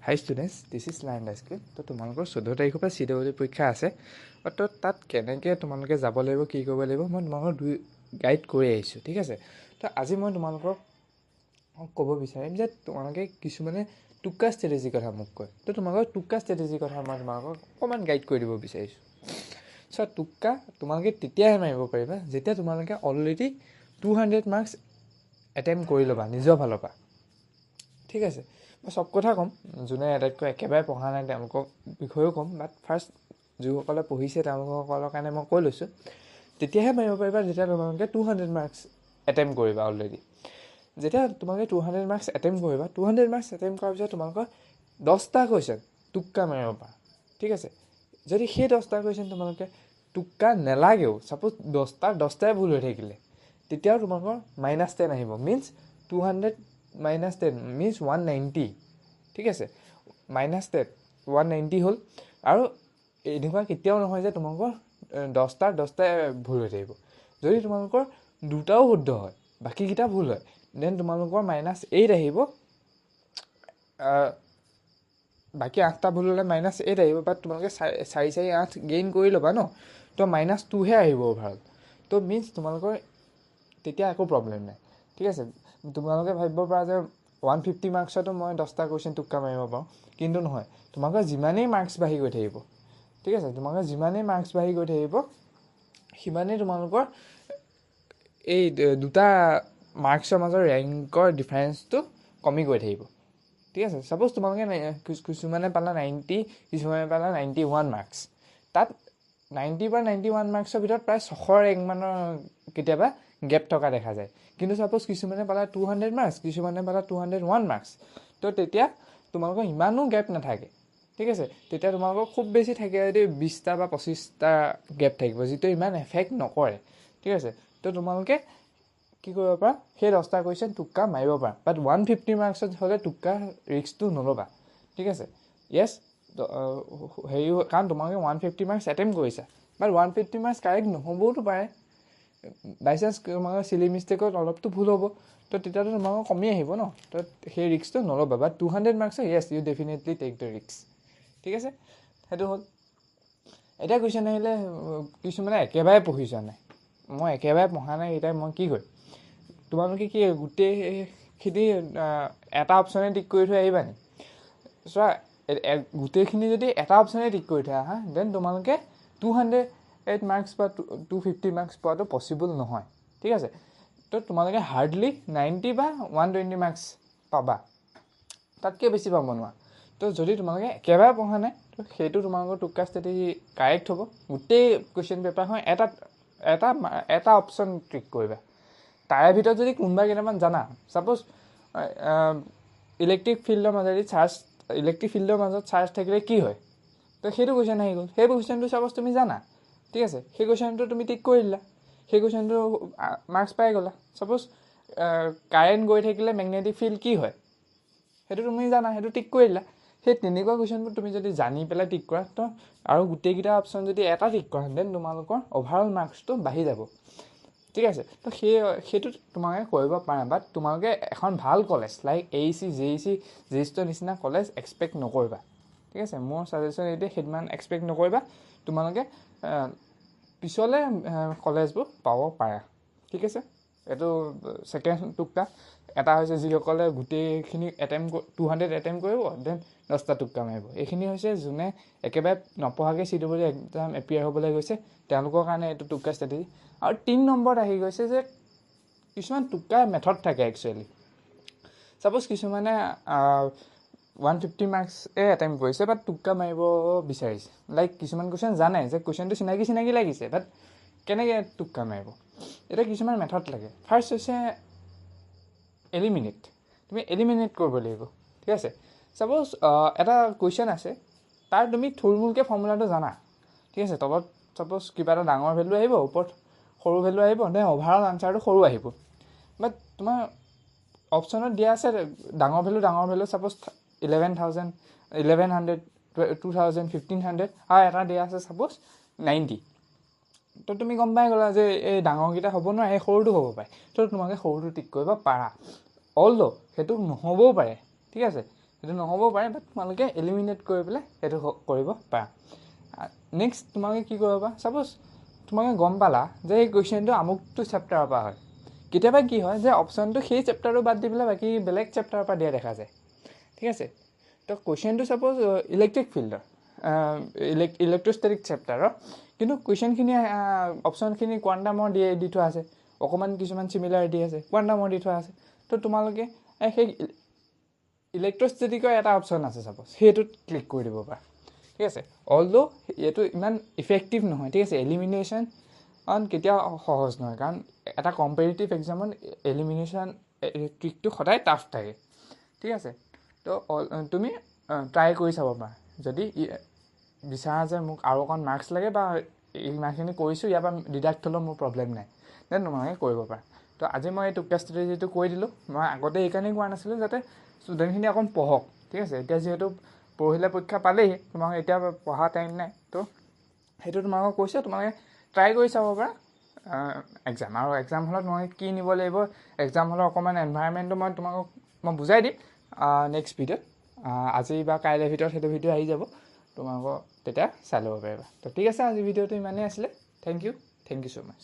High students, this is line school. তো তোমালোকৰ 14 তাৰিখৰ পৰা CWD পৰীক্ষা আছে। তো তাত কেনেকৈ তোমালোকে যাব লাগিব, কি কৰিব লাগিব, মই তোমালোকক গাইড কৰি আহিছোঁ, ঠিক আছে। তো আজি মই তোমালোকক ক'ব বিচাৰিম যে তোমালোকে কিছুমানে টুক্কা ষ্ট্ৰেটেজিৰ কথা মোক কয়। তো তোমালোকৰ টুক্কা ষ্ট্ৰেটেজিৰ কথা মই তোমালোকক অকণমান গাইড কৰি দিব বিচাৰিছোঁ। টুক্কা তোমালোকে তেতিয়াহে মাৰিব পাৰিবা যেতিয়া তোমালোকে অলৰেডি 200 মাৰ্কছ এটেম্প কৰি ল'বা নিজৰ ফালৰ পৰা, ঠিক আছে। মই চব কথা ক'ম, যোনে আটাইতকৈ একেবাৰে পঢ়া নাই তেওঁলোকৰ বিষয়েও ক'ম, বাট ফাৰ্ষ্ট যিসকলে পঢ়িছে তেওঁলোকসকলৰ কাৰণে মই কৈ লৈছোঁ। তেতিয়াহে মাৰিব পাৰিবা যেতিয়া তোমালোকে 200 মাৰ্কছ এটেম্প কৰিবা অলৰেডি। যেতিয়া তোমালোকে 200 মাৰ্কছ এটেম্প কৰিবা, 200 মাৰ্কছ এটেম্প কৰাৰ পিছত তোমালোকৰ 10টা কুৱেশ্যন টুক্কা মাৰিব পাৰা, ঠিক আছে। যদি সেই 10টা কুৱেশ্যন তোমালোকে টুক্কা নেলাগেও, ছাপ'জ 10টাই ভুল হৈ থাকিলে, তেতিয়াও তোমালোকৰ -10 আহিব। মিনছ 200 - 10 মিনছ 190, ঠিক আছে। -10 190 হ'ল। আৰু এনেকুৱা কেতিয়াও নহয় যে তোমালোকৰ 10টাই ভুল হৈ থাকিব। যদি তোমালোকৰ 2টাও শুদ্ধ হয়, বাকীকেইটা ভুল হয়, দেন তোমালোকৰ -8 আহিব। বাকী 8টা ভুল হ'লে -8 আহিব, বাট তোমালোকে 4 গেইন কৰি ল'বা ন, তো -2হে আহিব অভাৰঅল। তো মিনছ তোমালোকৰ তেতিয়া একো প্ৰব্লেম নাই, ঠিক আছে। তোমালোকে ভাবিব পাৰা যে 150 মাৰ্কছতো মই 10টা কুৱেশ্যন টুক্কা মাৰিব পাৰোঁ, কিন্তু নহয়। তোমালোকৰ যিমানেই মাৰ্কছ বাঢ়ি গৈ থাকিব, ঠিক আছে, তোমালোকৰ যিমানেই মাৰ্কছ বাঢ়ি গৈ থাকিব সিমানেই তোমালোকৰ এই দুটা মাৰ্কছৰ মাজৰ ৰেংকৰ ডিফাৰেঞ্চটো কমি গৈ থাকিব, ঠিক আছে। ছাপ'জ তোমালোকে কিছুমানে পালা 90, কিছুমানে পালা 91 মাৰ্কছ। তাত 90 বা 91 মাৰ্কছৰ ভিতৰত প্ৰায় 600 ৰেংকমানৰ কেতিয়াবা গেপ থকা দেখা যায়। কিন্তু ছাপ'জ কিছুমানে পালা 200 মাৰ্কছ, কিছুমানে পালা 201 মাৰ্কছ। তো তেতিয়া তোমালোকৰ ইমানো গেপ নাথাকে, ঠিক আছে। তেতিয়া তোমালোকৰ খুব বেছি থাকে যদি 20টা বা 25টা গেপ থাকিব, যিটো ইমান এফেক্ট নকৰে, ঠিক আছে। তো তোমালোকে কি কৰিব পাৰা, সেই 10টা কুৱেশ্যন টুক্কা মাৰিব পাৰা। বাট 150 মাৰ্কছত হ'লে টুক্কা ৰিস্কটো নল'বা, ঠিক আছে। য়েছ, কাৰণ তোমালোকে 150 মাৰ্কছ এটেম্প কৰিছা, বাট 150 মাৰ্কছ কাৰেক্ট নহ'বওতো পাৰে। বাইচান্স তোমালোকৰ চিলি মিষ্টেকত অলপতো ভুল হ'ব, তো তেতিয়াতো তোমালোকৰ কমি আহিব ন। তো সেই ৰিস্কটো নল'বা। বাট 200 মাৰ্কছৰ yes, you definitely take the risk, ঠিক আছে। সেইটো হ'ল। এতিয়া কুৱেশ্যন আহিলে কিছুমানে একেবাৰে পঢ়ি যোৱা নাই, মই একেবাৰে পঢ়া নাই, এতিয়া মই কি কৰিম। তোমালোকে কি গোটেইখিনি এটা অপশ্যনে টিক কৰি থৈ আহিবা নি? চোৱা, গোটেইখিনি যদি এটা অপশ্যনে টিক কৰি থৈ আহা, দেন তোমালোকে 208 মাৰ্কছ বা 250 মাৰ্কছ পোৱাটো পচিবল নহয়, ঠিক আছে। তো তোমালোকে হাৰ্ডলি 90 বা 120 মাৰ্কছ পাবা, তাতকৈ বেছি পাব নোৱাৰা। তো যদি তোমালোকে একেবাৰে পঢ়া নাই, তো সেইটো তোমালোকৰ টুক্কা ষ্ট্ৰেটেজি কাৰেক্ট হ'ব। গোটেই কুৱেশ্যন পেপাৰখন এটা অপশ্যন টিক কৰিবা। তাৰে ভিতৰত যদি কোনোবা কেইটামান জানা, ছাপ'জ ইলেক্ট্ৰিক ফিল্ডৰ মাজত চাৰ্জ থাকিলে কি হয়, তো সেইটো কুৱেশ্যন আহি গ'ল। সেই কুৱেশ্যনটো ছাপ'জ তুমি জানা, ঠিক আছে, সেই কুৱেশ্যনটো তুমি টিক কৰি দিলা, সেই কুৱেশ্যনটো মাৰ্কছ পাই গ'লা। ছাপ'জ কাৰেণ্ট গৈ থাকিলে মেগনেটিক ফিল্ড কি হয়, সেইটো তুমি জানা, সেইটো টিক কৰি দিলা। সেই তেনেকুৱা কুৱেশ্যনবোৰ তুমি যদি জানি পেলাই টিক কৰা, তো আৰু গোটেইকেইটা অপশ্যন যদি এটা টিক কৰা, দেন তোমালোকৰ অভাৰঅল মাৰ্কছটো বাঢ়ি যাব, ঠিক আছে। তো সেইটো তোমালোকে কৰিব পাৰা। বাট তোমালোকে এখন ভাল কলেজ লাইক AEC, JEC, JESTৰ নিচিনা কলেজ এক্সপেক্ট নকৰিবা, ঠিক আছে। মোৰ ছাজেশ্যন এইটোৱে, সিমান এক্সপেক্ট নকৰিবা। তোমালোকে পিছলৈ কলেজবোৰ পাব পাৰা, ঠিক আছে। এইটো ছেকেণ্ড টুক্কা। এটা হৈছে যিসকলে গোটেইখিনি 200 এটেম্প কৰিব, দেন 10টা টুক্কা মাৰিব। এইখিনি হৈছে যোনে একেবাৰে নপঢ়াকৈ CWD এক্সাম এপিয়াৰ হ'বলৈ গৈছে, তেওঁলোকৰ কাৰণে এইটো টুক্কা ষ্ট্ৰেটেজি। আৰু 3 নম্বৰত আহি গৈছে যে কিছুমান টুক্কা মেথড থাকে একচুৱেলি। ছাপ'জ কিছুমানে 150 মাৰ্কছে এটেম্প কৰিছে, বাট টুক্কা মাৰিব বিচাৰিছে। লাইক কিছুমান কুৱেশ্যন জানে যে কুৱেশ্যনটো চিনাকি লাগিছে, বাট কেনেকৈ টুক্কা মাৰিব। এতিয়া কিছুমান মেথড লাগে। ফাৰ্ষ্ট হৈছে এলিমিনেট। তুমি এলিমিনেট কৰিব লাগিব, ঠিক আছে। ছাপ'জ এটা কুৱেশ্যন আছে, তাৰ তুমি থুলমূলকৈ ফৰ্মুলাটো জানা, ঠিক আছে। তলত ছাপ'জ কিবা এটা ডাঙৰ ভেলু আহিব, ওপৰত সৰু ভেলু আহিব, দেন অভাৰঅল আনচাৰটো সৰু আহিব। বাট তোমাৰ অপশ্যনত দিয়া আছে ডাঙৰ ভেলু ছাপ'জ 11,000, 1100, 2000, 1500, আৰু এটা দিয়া আছে ছাপ'জ 90। তো তুমি গম পাই গ'লা যে এই ডাঙৰকেইটা হ'ব নোৱাৰে, এই সৰুটো হ'ব পাৰে। তো তোমালোকে সৰুটো টিক কৰিব পাৰা। অলদো সেইটো নহ'বও পাৰে, ঠিক আছে। সেইটো নহ'বও পাৰে, বাট তোমালোকে এলিমিনেট কৰি পেলাই সেইটো কৰিব পাৰা। নেক্সট তোমালোকে কি কৰিব পাৰা, ছাপ'জ তোমালোকে গম পালা যে এই কুৱেশ্যনটো আমুকটো চেপ্টাৰৰ পৰা হয়। কেতিয়াবা কি হয় যে অপশ্যনটো সেই চেপ্টাৰটো বাদ দি পেলাই বাকী বেলেগ চেপ্টাৰৰ পৰা দিয়া দেখা যায়, ঠিক আছে। তো কুৱেশ্যনটো ছাপ'জ ইলেক্ট্ৰিক ফিল্ডৰ ইলেক্ট্ৰষ্টেটিক চেপ্টাৰৰ, কিন্তু কুৱেশ্যনখিনি অপশ্যনখিনি কোৱাণ্টামৰ দি থোৱা আছে, অকণমান কিছুমান চিমিলাৰিটি আছে, কোৱাণ্টামৰ দি থোৱা আছে। তো তোমালোকে সেই ইলেক্ট্ৰষ্টেটিকৰ এটা অপশ্যন আছে ছাপ'জ, সেইটোত ক্লিক কৰি দিব পাৰা, ঠিক আছে। অলদো এইটো ইমান ইফেক্টিভ নহয়, ঠিক আছে। এলিমিনেশ্যন কেতিয়াও সহজ নহয়, কাৰণ এটা কম্পিটিটিভ এক্সামত এলিমিনেশ্যন ট্ৰিকটো সদায় টাফ থাকে, ঠিক আছে। তো তুমি ট্ৰাই কৰি চাব পাৰা। যদি বিচাৰা যে মোক আৰু অকণ মাৰ্কছ লাগে বা ইমানখিনি কৰিছোঁ, ইয়াৰ পৰা ডিডাক্ট হ'লেও মোৰ প্ৰব্লেম নাই, দেন তোমালোকে কৰিব পাৰা। তো আজি মই এই টুকা ষ্ট্ৰেটেজিটো কৈ দিলোঁ। মই আগতে এইকাৰণেই কোৱা নাছিলোঁ যাতে ষ্টুডেণ্টখিনি অকণ পঢ়ক, ঠিক আছে। এতিয়া যিহেতু পৰহিলে পৰীক্ষা পালেই, তোমালোকে এতিয়া পঢ়া টাইম নাই, তো সেইটো তোমালোকক কৈছোঁ, তোমালোকে ট্ৰাই কৰি চাব পাৰা এক্সাম। আৰু এক্সাম হলত মই কি নিব লাগিব, এক্সাম হলৰ অকণমান এনভাইৰমেণ্টটো মই বুজাই দিম নেক্সট ভিডিঅ'ত। আজি বা কাইলৈৰ ভিতৰত সেইটো ভিডিঅ' আহি যাব, তোমালোকক তেতিয়া চাই ল'ব পাৰিবা। তো ঠিক আছে, আজি ভিডিঅ'টো ইমানেই আছিলে। Thank you so' much.